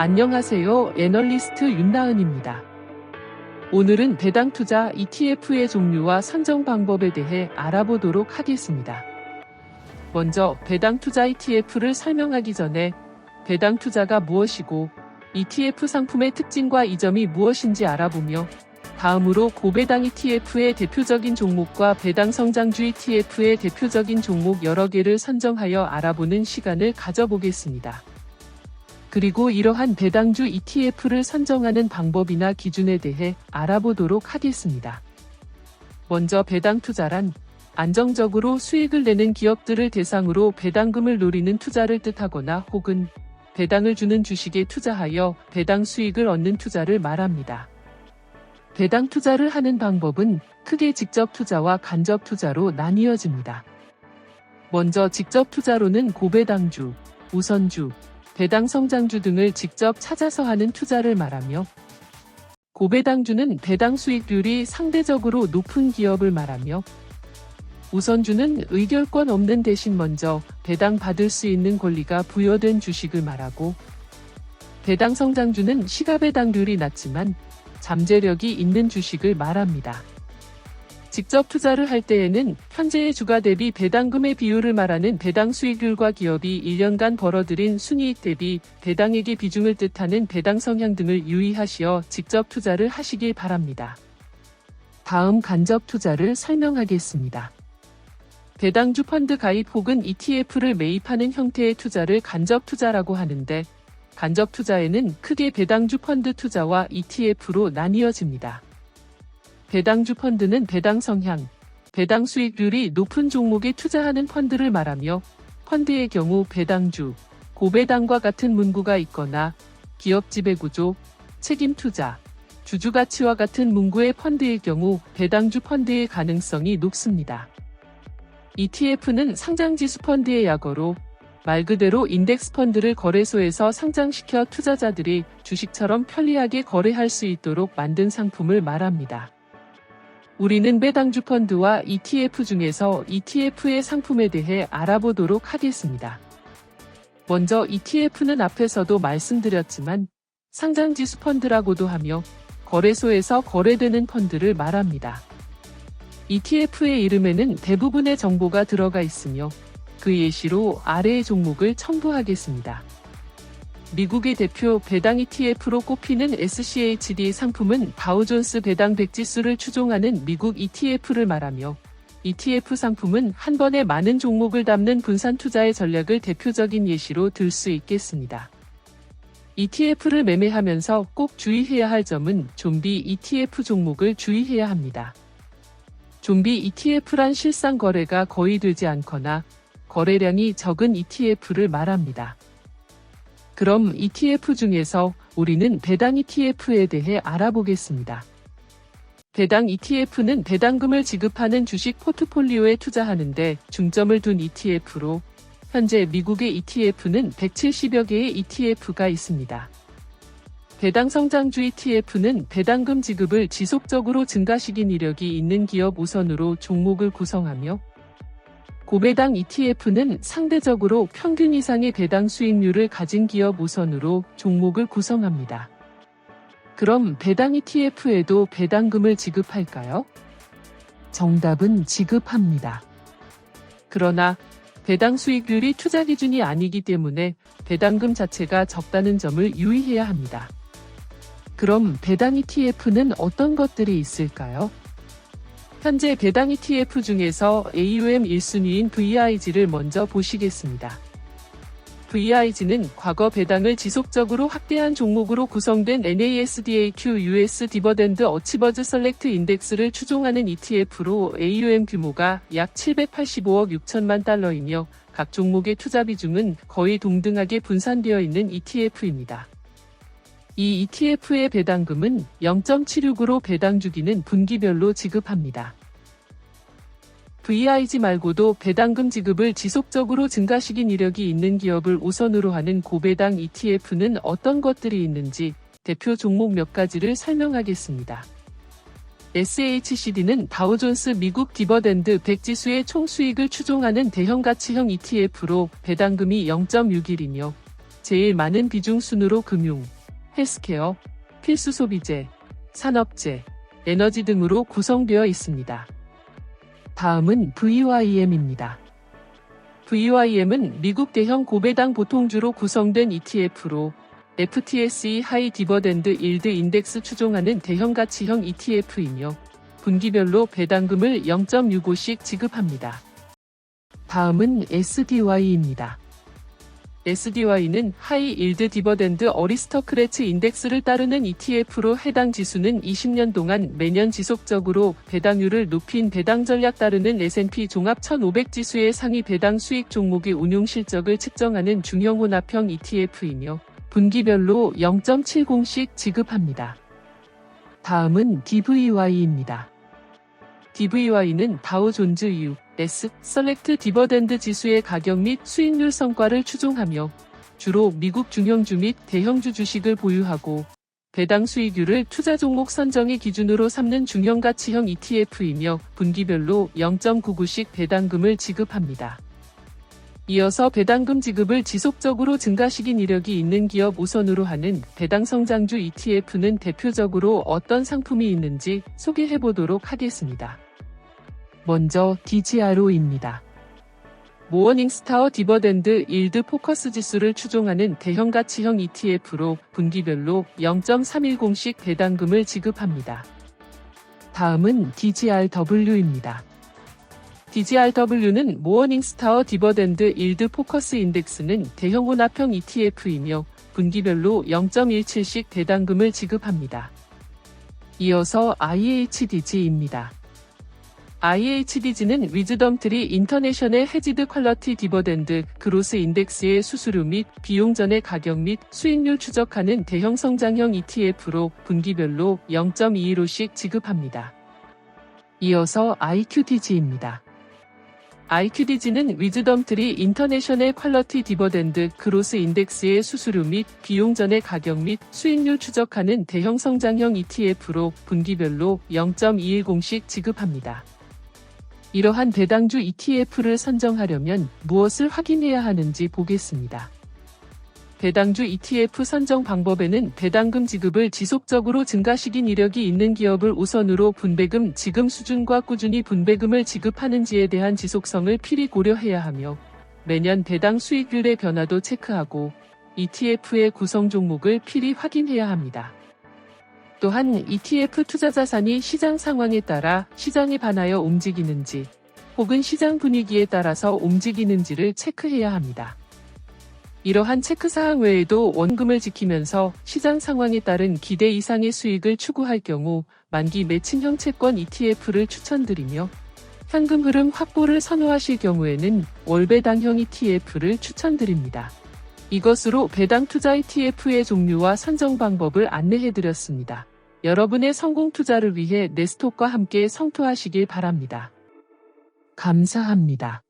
안녕하세요. 애널리스트 윤나은입니다. 오늘은 배당 투자 ETF의 종류와 선정 방법에 대해 알아보도록 하겠습니다. 먼저 배당 투자 ETF를 설명하기 전에 배당 투자가 무엇이고 ETF 상품의 특징과 이점이 무엇인지 알아보며 다음으로 고배당 ETF의 대표적인 종목과 배당 성장주 ETF의 대표적인 종목 여러 개를 선정하여 알아보는 시간을 가져보겠습니다. 그리고 이러한 배당주 ETF를 선정하는 방법이나 기준에 대해 알아보도록 하겠습니다. 먼저 배당 투자란 안정적으로 수익을 내는 기업들을 대상으로 배당금을 노리는 투자를 뜻하거나 혹은 배당을 주는 주식에 투자하여 배당 수익을 얻는 투자를 말합니다. 배당 투자를 하는 방법은 크게 직접 투자와 간접 투자로 나뉘어집니다. 먼저 직접 투자로는 고배당주, 우선주, 배당 성장주 등을 직접 찾아서 하는 투자를 말하며 고배당주는 배당 수익률이 상대적으로 높은 기업을 말하며 우선주는 의결권 없는 대신 먼저 배당 받을 수 있는 권리가 부여된 주식을 말하고 배당 성장주는 시가배당률이 낮지만 잠재력이 있는 주식을 말합니다. 직접 투자를 할 때에는 현재의 주가 대비 배당금의 비율을 말하는 배당 수익률과 기업이 1년간 벌어들인 순이익 대비 배당액의 비중을 뜻하는 배당 성향 등을 유의하시어 직접 투자를 하시길 바랍니다. 다음 간접 투자를 설명하겠습니다. 배당주 펀드 가입 혹은 ETF를 매입하는 형태의 투자를 간접 투자라고 하는데 간접 투자에는 크게 배당주 펀드 투자와 ETF로 나뉘어집니다. 배당주 펀드는 배당 성향, 배당 수익률이 높은 종목에 투자하는 펀드를 말하며 펀드의 경우 배당주, 고배당과 같은 문구가 있거나 기업 지배구조, 책임 투자, 주주가치와 같은 문구의 펀드의 경우 배당주 펀드의 가능성이 높습니다. ETF는 상장지수 펀드의 약어로 말 그대로 인덱스 펀드를 거래소에서 상장시켜 투자자들이 주식처럼 편리하게 거래할 수 있도록 만든 상품을 말합니다. 우리는 배당주 펀드와 ETF 중에서 ETF의 상품에 대해 알아보도록 하겠습니다. 먼저 ETF는 앞에서도 말씀드렸지만 상장지수 펀드라고도 하며 거래소에서 거래되는 펀드를 말합니다. ETF의 이름에는 대부분의 정보가 들어가 있으며 그 예시로 아래의 종목을 첨부하겠습니다. 미국의 대표 배당 ETF로 꼽히는 SCHD 상품은 다우존스 배당 100지수를 추종하는 미국 ETF를 말하며 ETF 상품은 한 번에 많은 종목을 담는 분산 투자의 전략을 대표적인 예시로 들 수 있겠습니다. ETF를 매매하면서 꼭 주의해야 할 점은 좀비 ETF 종목을 주의해야 합니다. 좀비 ETF란 실상 거래가 거의 되지 않거나 거래량이 적은 ETF를 말합니다. 그럼 ETF 중에서 우리는 배당 ETF에 대해 알아보겠습니다. 배당 ETF는 배당금을 지급하는 주식 포트폴리오에 투자하는데 중점을 둔 ETF로 현재 미국의 ETF는 170여 개의 ETF가 있습니다. 배당 성장주 ETF는 배당금 지급을 지속적으로 증가시킨 이력이 있는 기업 우선으로 종목을 구성하며 고배당 ETF는 상대적으로 평균 이상의 배당 수익률을 가진 기업 우선으로 종목을 구성합니다. 그럼 배당 ETF에도 배당금을 지급할까요? 정답은 지급합니다. 그러나 배당 수익률이 투자 기준이 아니기 때문에 배당금 자체가 적다는 점을 유의해야 합니다. 그럼 배당 ETF는 어떤 것들이 있을까요? 현재 배당 ETF 중에서 AUM 1순위인 VIG를 먼저 보시겠습니다. VIG는 과거 배당을 지속적으로 확대한 종목으로 구성된 NASDAQ US 디버덴드 어치버즈 셀렉트 인덱스를 추종하는 ETF로 AUM 규모가 약 785억 6천만 달러이며 각 종목의 투자 비중은 거의 동등하게 분산되어 있는 ETF입니다. 이 ETF의 배당금은 0.76으로 배당 주기는 분기별로 지급합니다. VIG 말고도 배당금 지급을 지속적으로 증가시킨 이력이 있는 기업을 우선으로 하는 고배당 ETF는 어떤 것들이 있는지 대표 종목 몇 가지를 설명하겠습니다. SHCD는 다우존스 미국 디버덴드 100지수의 총수익을 추종하는 대형가치형 ETF로 배당금이 0.61이며 제일 많은 비중 순으로 금융, 헬스케어, 필수 소비재, 산업재, 에너지 등으로 구성되어 있습니다. 다음은 VYM입니다. VYM은 미국 대형 고배당 보통주로 구성된 ETF로 FTSE 하이 디버덴드 일드 인덱스 추종하는 대형 가치형 ETF이며 분기별로 배당금을 0.65씩 지급합니다. 다음은 SDY입니다. SDY는 하이 일드 디버덴드 어리스터크래츠 인덱스를 따르는 ETF로 해당 지수는 20년 동안 매년 지속적으로 배당률을 높인 배당 전략 따르는 S&P 종합 1500 지수의 상위 배당 수익 종목의 운용 실적을 측정하는 중형 혼합형 ETF이며 분기별로 0.70씩 지급합니다. 다음은 DVY입니다. DVY는 다우존즈 US 셀렉트 디버덴드 지수의 가격 및 수익률 성과를 추종하며 주로 미국 중형주 및 대형주 주식을 보유하고 배당 수익률을 투자 종목 선정의 기준으로 삼는 중형 가치형 ETF이며 분기별로 0.99씩 배당금을 지급합니다. 이어서 배당금 지급을 지속적으로 증가시킨 이력이 있는 기업 우선으로 하는 배당 성장주 ETF는 대표적으로 어떤 상품이 있는지 소개해보도록 하겠습니다. 먼저 DGRO입니다. 모어닝스타어 디버덴드 일드 포커스 지수를 추종하는 대형 가치형 ETF로 분기별로 0.310씩 배당금을 지급합니다. 다음은 DGRW입니다. DGRW는 모어닝스타어 디버덴드 일드 포커스 인덱스는 대형 혼합형 ETF이며 분기별로 0.17씩 배당금을 지급합니다. 이어서 IHDG입니다. IHDG는 위즈덤트리 인터내셔널 헤지드 퀄러티 디버덴드 그로스 인덱스의 수수료 및 비용 전의 가격 및 수익률 추적하는 대형 성장형 ETF로 분기별로 0.215씩 지급합니다. 이어서 IQDG입니다. IQDG는 위즈덤트리 인터내셔널 퀄러티 디버덴드 그로스 인덱스의 수수료 및 비용 전의 가격 및 수익률 추적하는 대형 성장형 ETF로 분기별로 0.210씩 지급합니다. 이러한 배당주 ETF를 선정하려면 무엇을 확인해야 하는지 보겠습니다. 배당주 ETF 선정 방법에는 배당금 지급을 지속적으로 증가시킨 이력이 있는 기업을 우선으로 분배금 지급 수준과 꾸준히 분배금을 지급하는지에 대한 지속성을 필히 고려해야 하며 매년 배당 수익률의 변화도 체크하고 ETF의 구성 종목을 필히 확인해야 합니다. 또한 ETF 투자 자산이 시장 상황에 따라 시장에 반하여 움직이는지 혹은 시장 분위기에 따라서 움직이는지를 체크해야 합니다. 이러한 체크사항 외에도 원금을 지키면서 시장 상황에 따른 기대 이상의 수익을 추구할 경우 만기 매칭형 채권 ETF를 추천드리며 현금 흐름 확보를 선호하실 경우에는 월배당형 ETF를 추천드립니다. 이것으로 배당 투자 ETF의 종류와 선정 방법을 안내해드렸습니다. 여러분의 성공 투자를 위해 네스톡과 함께 성투하시길 바랍니다. 감사합니다.